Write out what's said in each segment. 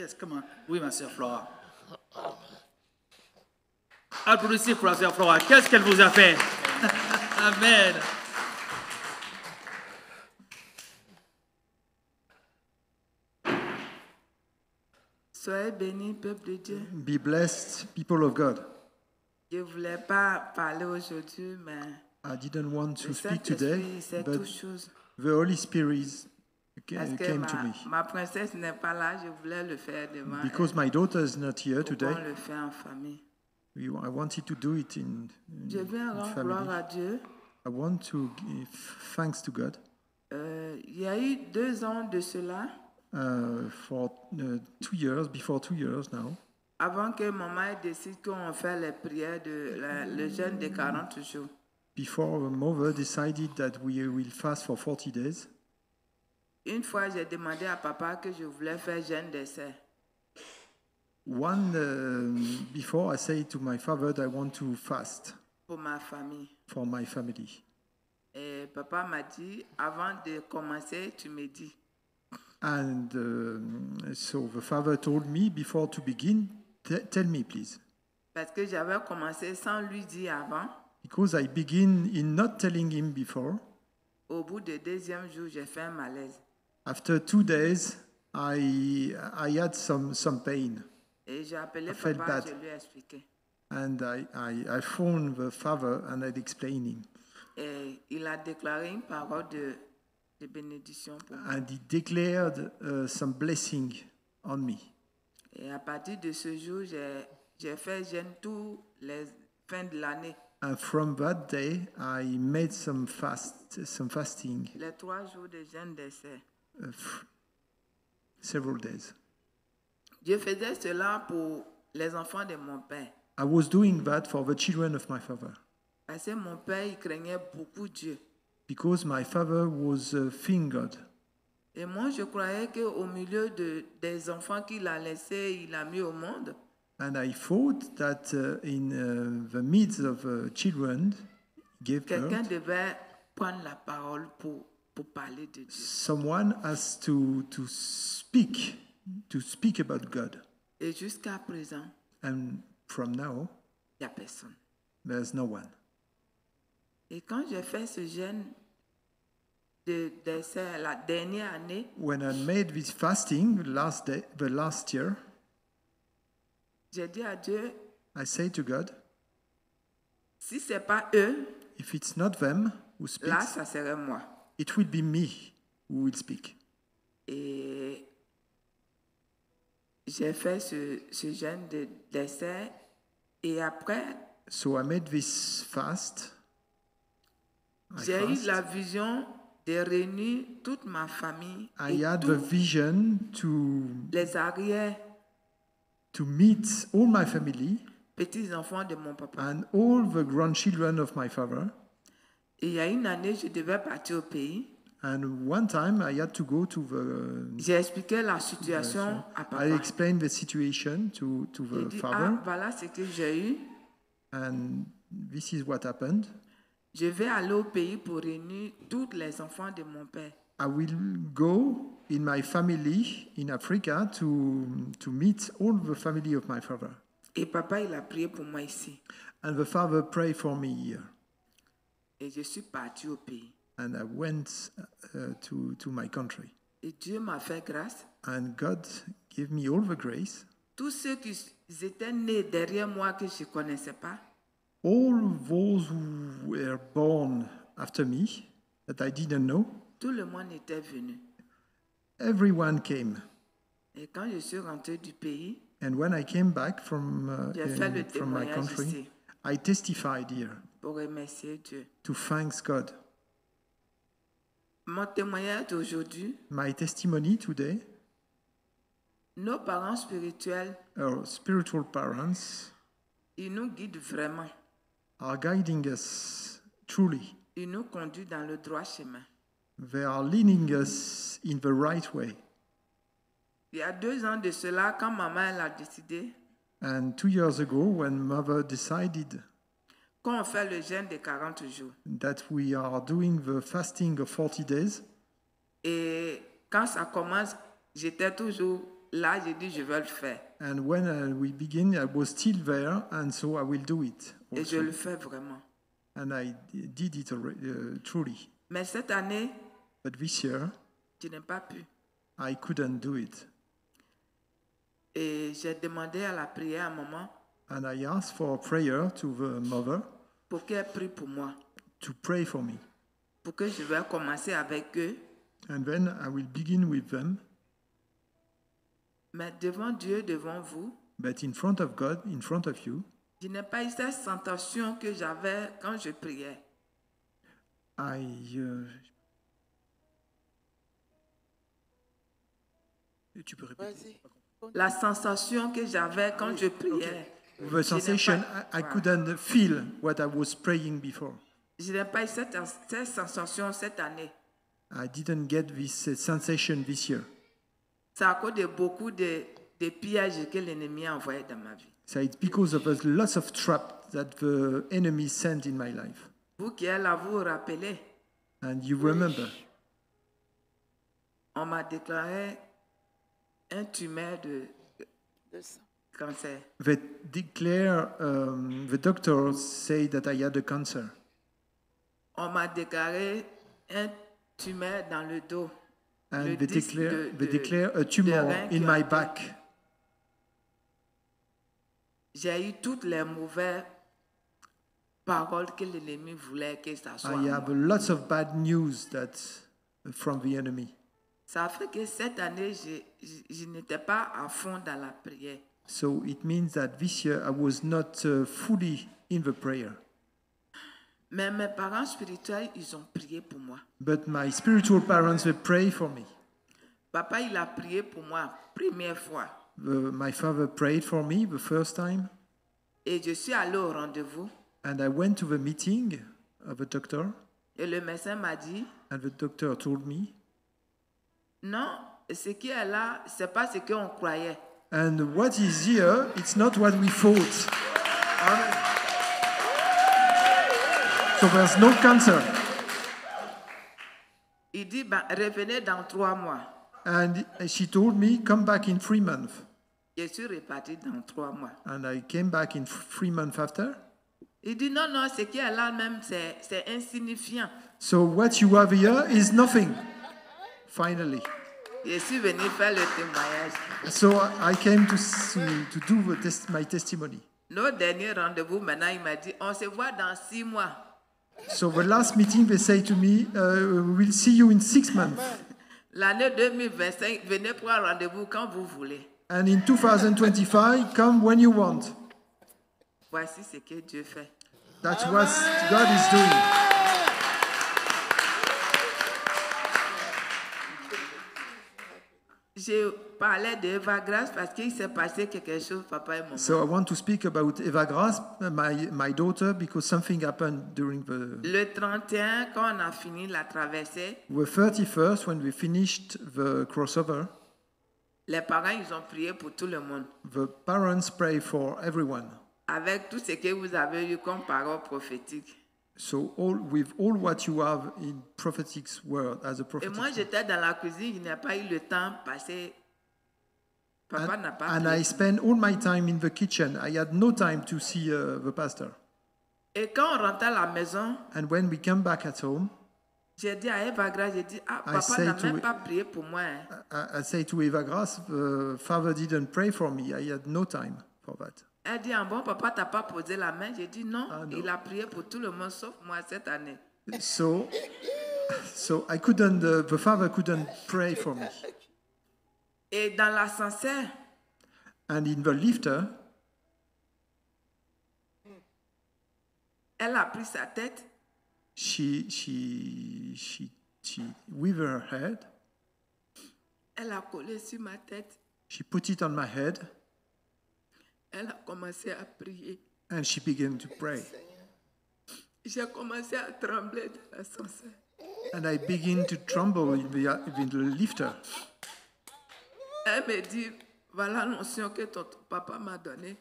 Yes, come on. Oui, ma sœur Flora. Applaudissez pour la sœur Flora. Qu'est-ce qu'elle vous a fait? Amen. Soyez bénis, peuple de Dieu. Be blessed, people of God. Je ne voulais pas parler aujourd'hui, mais I didn't want to le speak today, Saint-Esprit sait but toutes choses. the Holy Spirit Parce que came to me. ma princesse n'est pas là, je voulais le faire devant Because elle. my daughter is not here Pour today, qu'on le fait en famille. I wanted to do it in Je viens rendre family. gloire à Dieu. I want to give thanks to God. Il y a eu 2 ans de cela, For 2 years, before 2 years now, avant que maman décide qu'on fait les prières le jeûne de 40 jours. before our mother decided that we will fast for 40 days. Une fois, j'ai demandé à papa que je voulais faire jeûne dessert. Before I said to my father that I want to fast Pour ma famille. for my family. Et papa m'a dit, avant de commencer, tu me dis. And so the father told me, before to begin, tell me please. Parce que j'avais commencé sans lui dire avant. Because I begin in not telling him before. Au bout du 2e jour, j'ai fait un malaise. After 2 days, I had some pain. Et j'ai appelé I felt papa, bad. je lui ai expliqué. And I phoned the father and I explained him. Et il a déclaré une parole de bénédiction pour moi. And he declared some blessing on me. Et à partir de ce jour, j'ai fait jeûne tous les fins de l'année. And from that day, I made some fasting, Les 3 jours de jeûne dessert. several days. Je faisais cela pour les enfants de mon père. I was doing that for the children of my father. Parce que mon père, il craignait beaucoup Dieu. Because my father was fearing God. Et moi, je croyais qu'au milieu des enfants qu'il a laissés, il a mis au monde, And I thought that in the midst of children, he gave quelqu'un birth, devait prendre la parole pour parler de Dieu. someone has to speak about God. Et jusqu'à présent, And from now, il n'y a personne. there's no one. Et quand j'ai fait ce jeûne de dessert la dernière année, When I made this fasting the last year, j'ai dit à Dieu, I say to God, si ce n'est pas eux, if it's not them who là, speaks, ça serait moi. it will be me who will speak. Et j'ai fait ce jeûne de dessert. Et après, So I made this fast. j'ai eu la vision de réunir toute ma famille I et had the tous vision les arrières to meet all my family petits-enfants de mon papa. and all the grandchildren of my father. Et il y a une année, je devais partir au pays. And one time I had to go to the. J'ai expliqué la situation à papa. I explained the situation to J'ai the dit, father, voilà ce que j'ai eu. and this is what happened. Je vais aller au pays pour réunir tous les enfants de mon père. I will go in my family in Africa to meet all the family of my father. Et papa, il a prié pour moi ici. And the father prayed for me here. Et je suis parti au pays. And I went to my country. Et Dieu m'a fait grâce. And God gave me all the grace. Tous ceux qui étaient nés derrière moi que je ne connaissais pas, All those who were born after me that I didn't know, tout le monde était venu. everyone came. Et quand je suis rentré du pays, And when I came back from j'ai fait le my témoignage country, ici I testified here pour remercier Dieu. to thank God. Mon témoignage d'aujourd'hui, My testimony today, nos parents spirituels, our spiritual parents ils nous guident vraiment. are guiding us truly. Ils nous conduisent dans le droit chemin. They are leading us in the right way. Il y a 2 ans de cela, quand maman elle a décidé And 2 years ago, when mother decided qu'on fait le jeûne de 40 jours, that we are doing the fasting of 40 days, et quand ça commence, j'étais toujours là, j'ai dit, je vais le faire. And when we begin, I was still there, and so I will do it. Et je Also. le fais vraiment. And I did it already, truly. Mais cette année, But this year, je n'ai pas pu. I couldn't do it. Et j'ai demandé à la prière à maman And I asked for a prayer to the mother pour qu'elle prie pour moi. to pray for me. Pour que je vais commencer avec eux. And then I will begin with them. Mais devant Dieu, devant vous, But in front of God, in front of you, je n'ai pas eu cette sensation que j'avais quand je priais. Tu peux répéter? La sensation que j'avais quand je priais. The sensation, I couldn't feel what I was praying before. Je n'ai pas eu cette sensation cette année. I didn't get this sensation this year. C'est à cause de beaucoup de pièges que l'ennemi a envoyés dans ma vie. So it's because of the lots of traps that the enemy sent in my life. Vous qui êtes là, vous vous rappelez, And you remember, on m'a déclaré un tumeur de cancer. they declare, the doctors say that I had a cancer. On m'a déclaré un tumeur dans le dos. And Le they disque declare a tumor rein qui in a my été- back. J'ai eu toutes les mauvaises paroles que l'ennemi voulait que ça soit. I have lots of bad news from the enemy. Ça fait que cette année, je n'étais pas à fond dans la prière. So it means that this year I was not fully in the prayer. Mais mes parents spirituels, ils ont prié pour moi. But my spiritual parents, they pray for me. Papa, il a prié pour moi, première fois. My father prayed for me the first time, Et je suis allée au rendez-vous. and I went to the meeting of the doctor, Et le médecin m'a dit, and the doctor told me, non, ce qui est là, ce n'est pas ce qu'on croyait. and what is here, it's not what we thought. Amen. So there's no cancer. Il dit, ben, revenez dans 3 mois. And she told me, come back in 3 months. Je suis reparti dans 3 mois. And I came back in 3 months after. Il dit, non, non, ce qui est là même, c'est insignifiant. So what you have here is nothing, finally. Je suis venu faire le témoignage. So I came to do my testimony. Nos derniers rendez-vous, maintenant, il m'a dit, on se voit dans 6 mois. So the last meeting, they say to me, we'll see you in 6 months. L'année 2025, venez prendre rendez-vous quand vous voulez. And in 2025, come when you want. Voici ce que Dieu fait. That's what God is doing. Je parlais de Eva Grace parce qu'il s'est passé quelque chose, papa et maman. So I want to speak about Eva Grace, my daughter, because something happened during Le 31, quand on a fini la traversée, the 31st, when we finished the crossover. les parents, ils ont prié pour tout le monde. The parents pray for everyone. Avec tout ce que vous avez eu comme parole prophétique. So with all what you have in prophetic word as a Et prophetic moi, word. j'étais dans la cuisine, je n'ai pas eu le temps parce que papa n'a pas And prié. I spent all my time in the kitchen. I had no time to see the pastor. Et quand on rentrait à la maison, And when we came back at home, j'ai dit à Eva Grace, j'ai dit, ah, papa say n'a to même it- pas prié pour moi. Hein. I say to Eva Grace, Father didn't pray for me. I had no time for that. Elle dit, ah bon, papa t'a pas posé la main. J'ai dit, non, Ah, non. il a prié pour tout le monde sauf moi cette année. So I couldn't. The father couldn't pray for me. Et dans l'ascenseur, And in the lifter, elle a pris sa tête, she with her head, elle a collé sur ma tête, she put it on my head, elle a commencé à prier. and she began to pray. J'ai commencé à trembler dans l'ascenseur. And I began to tremble in the lifter. Elle me dit, voilà l'onction que ton papa m'a donnée.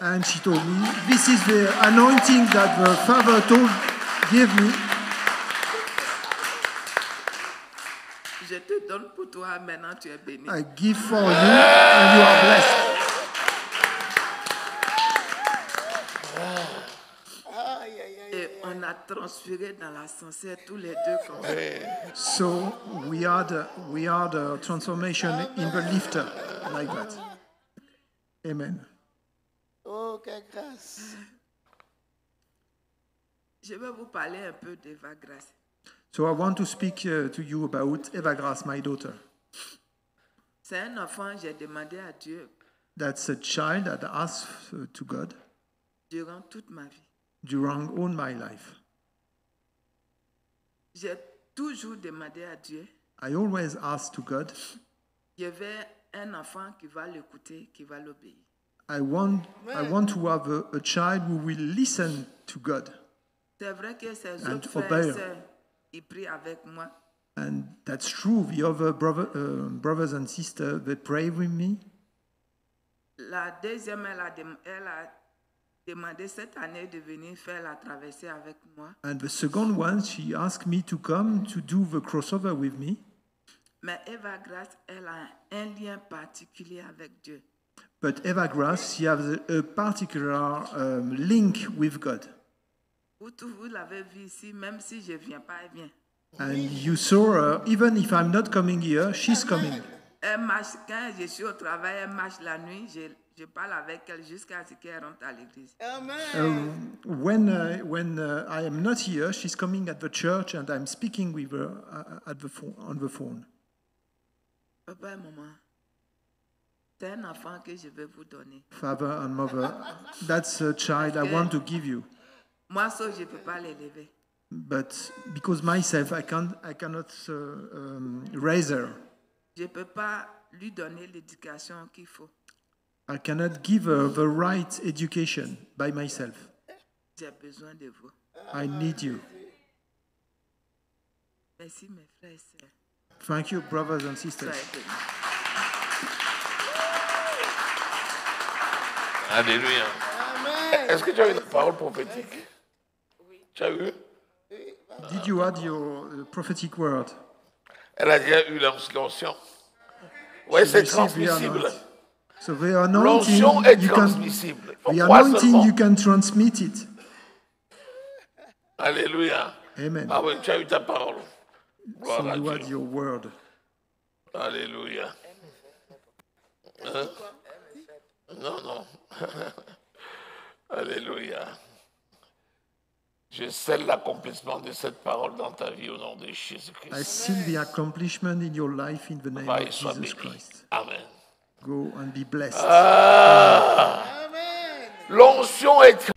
And she told me, this is the anointing that the Father gave me. Je te donne donne pour toi, maintenant tu es béni. I give for you and you are blessed. Et on a transféré dans l'ascenseur tous les deux comme ça. So we are the transformation in the lifter, like that. Amen. Oh, quelle grâce. Je vais vous parler un peu d'Eva Grace. So I want to speak to you about Eva Grace, my daughter. C'est un enfant, j'ai demandé à Dieu That's a child that asked to God durant toute ma vie. during all my life. J'ai toujours demandé à Dieu, I always ask to God, je veux un enfant qui va l'écouter, qui va l'obéir. I want to have a child who will listen to God. C'est vrai que ses And autres frères obey. et sœurs, ils prient avec moi. And that's true. The other brothers and sisters, they pray with me. La deuxième, elle a demandé cette année de venir faire la traversée avec moi. And the second one, she asked me to come to do the crossover with me. Mais Eva Grace, elle a un lien particulier avec Dieu. But Eva Grace, she has a particular link with God. Vous l'avez vu ici, même si je ne viens pas, elle vient. And you saw her, even if I'm not coming here, she's coming. Elle marche, quand je suis au travail, elle marche la nuit, je parle avec elle jusqu'à ce qu'elle rentre à l'église. When I am not here, she's coming at the church and I'm speaking with her on the phone. Papa et maman, c'est un enfant que je vais vous donner. Father and mother, that's a child I want to give you. Moi seul, je ne peux pas l'élever. But because myself, I cannot raise her. Je ne peux pas lui donner l'éducation qu'il faut. I cannot give her the right education by myself. J'ai besoin de vous. I need you. Merci mes frères et sœurs. Thank you, brothers and sisters. Soyez bénis. Alléluia. Est-ce que tu as eu une parole prophétique? Oui. Tu as eu? Did you add your prophetic word? Elle a déjà eu l'onction. Oui, c'est Receive the transmissible. anointing. So the anointing, L'onction est you can, transmissible. Il faut the croire anointing, seulement. you can transmit it. Alléluia. Amen. Ah oui, tu as eu ta parole. Gloire So à you add Dieu. your word. Alléluia. Hein? Non, non. Alléluia. Je scelle l'accomplissement de cette parole dans ta vie au nom de I Jésus-Christ. seal the accomplishment in your life in the name Va of et sois Jesus béni. Christ. Amen. Go and be blessed. L'onction est